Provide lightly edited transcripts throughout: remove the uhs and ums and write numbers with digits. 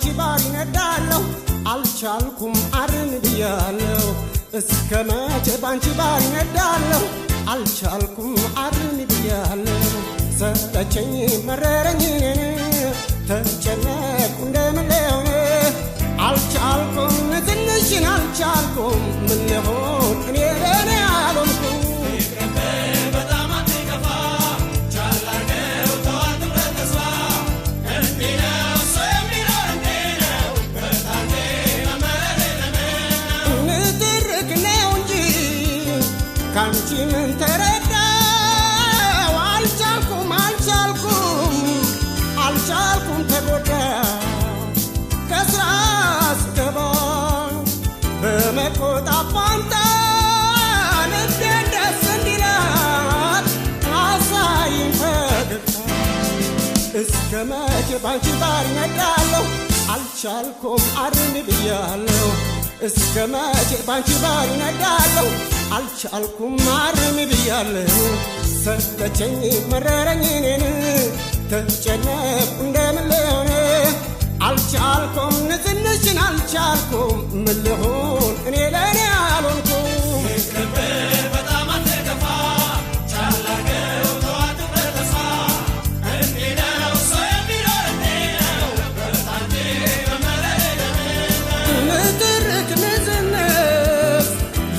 ባንቺ ባሪ ነዳለሁ አልቻልኩም አርን ብያለሁ እስከመቼ ባንቺ ባሪ ነዳለሁ አልቻልኩም አርን ብያለሁ ሰለቸኝ መረረኝ ተጨነቅኩ እንደምለሆነ አልቻልኩም ትንሽን አልቻልኩም ምን ልሆን እኔ ለኔ አልሆንኩም ካንቺ ምን ተረዳው አልቻልኩም ተጎዳ ከስራ ስገባ በመቆጣት ፋንታ እንዴት ደስ እንዲላት አሳይኝ ፈገግታ እስከመቼ ባንቺ ባሪ ነዳለሁ አልቻልኩም አርን ብያለሁ እስከመቼ ባንቺ ባሪ ነዳለሁ አልቻልኩም አርን ብያለሁ ሰለቸኝ መረረኝ ተጨነቅኩ እንደምን ልሆን አልቻልኩም ትንሽን አልቻልኩም ምን ልሆን እኔ ለኔ አልሆንኩም በጣም አትከፋ ቻል አድርገው ተዋት በተስፋ እንዲህ ነው ሰው የሚኖር እንዲህ ነው በታንቴ ንትርክ ንዝንፍ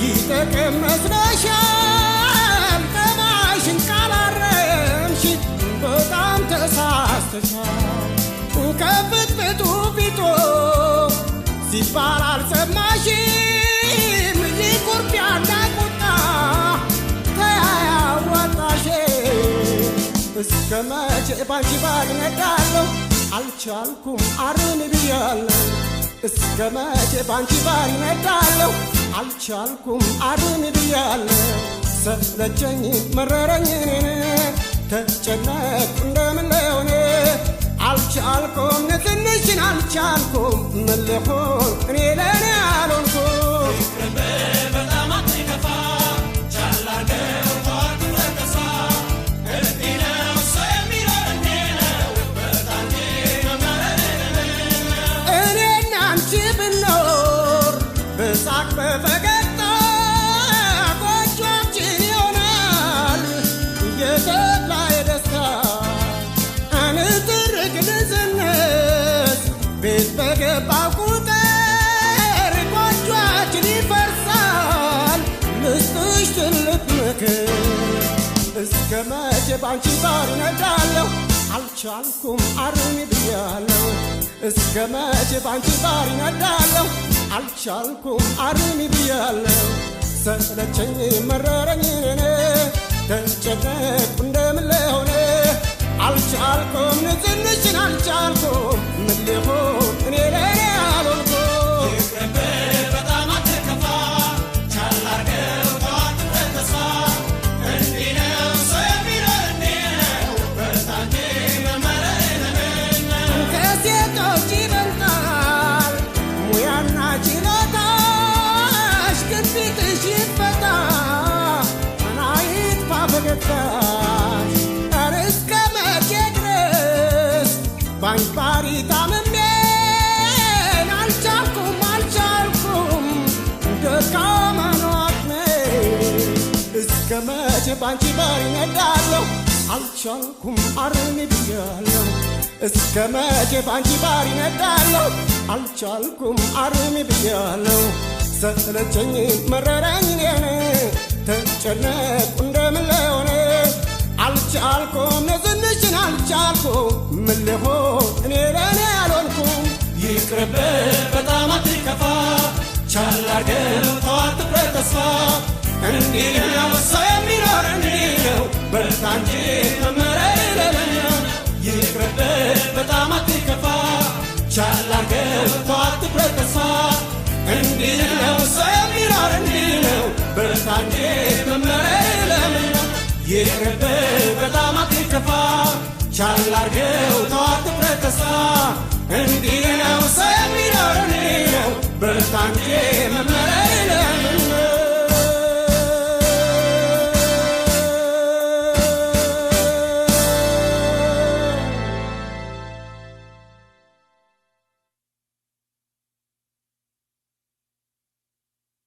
ይጠቅም መስለሻል ጠባይሽን ካላረምሽ በጣም ተሳስተሻል ከፍትፍቱ ፊቶ ሲባል አልሰማሽም ይኩርፊያና ቁጣ ተያያወጣሽ እስከመቼ ባንቺ ባሪ ነዳለሁ አልቻልኩም አርን ብያለሁ እስከመቼ ባንቺ ባሪ ነዳለሁ አልቻልኩም አርን ብያለሁ ሰለቸኝ መረረኝ ተጨነቅኩ እንደምን ልሆን አልቻልኩም ትንሽን አልቻልኩም ምን ልሆን እኔ ለኔ አልሆንኩም በጣም አትከፋ ቻል አድርገው ተዋት በተስፋ እንዲህ ነው ሰው የሚኖር እንዲህ ነው በታንቴ እኔና አንቺ ብንኖር በሳቅ በፈገግታ ጎጆአችን ይሆናል የተድላ የደስታ ቤት በገባ ቁጥር ጎጆአችን ይፈርሳል ልስጥሽ ትልቅ ምክር እስከመቼ ባንቺ ባሪ ነዳለሁ አልቻልኩም አርን ብያለሁ እስከመቼ ባንቺ ባሪ ነዳለሁ አልቻልኩም አርን ብያለሁ ሰለቸኝ መረረኝ ተጨነቅኩ እንደምን ልሆን አልቻልኩም ትንሽን አልቻልኩም ምን ልሆን እኔ ለኔ አልሆንኩም በጣም አትከፋ ቻል አድርገው ተዋት በተስፋ እንዲህ ነው ሰው የሚኖር እንዲህ ነው በታንቴ ከሴቶች ይበልጣል ሙያና ችሎታሽ ግን ፊትሽ ይፈታ ይጥፋ ፈገግታሽ ባንቺ ባሪ ታምሜን አልቻልኩም ደካማ ነው አቅሜ እስከመቼ ባንቺ ባሪ ነዳለሁ አልቻልኩም አርን ብያለሁ እስከመቼ ባንቺ ባሪ ነዳለሁ አልቻልኩም አርን ብያለሁ ሰለቸኝ መረረኝ ተጨነቅኩ እንደምን ልሆን አልቻልኩም ትንሽን አልቻልኩም ምን ልሆን እኔ ለኔ አልሆንኩም ይቅርብህ በጣም አትከፋ ቻል አድርገው ተዋት በተስፋ እንዲህ ነው ሰው የሚኖር እንዲህ ነው በርታ እንጂ መመረር የለንም ይቅርብህ በጣም አትከፋ ቻል አድርገው ተዋት በተስፋ እንዲህ ነው ሰው የሚኖር እንዲህ ነው በርታ እንጂ መመረር የለንም ይቅርብህ በጣም አትከፋ ቻል አድርገው ተዋት በተስፋ እንዲህ ነው ሰው የሚኖር እንዲህ ነው በርታ እንጂ መመረር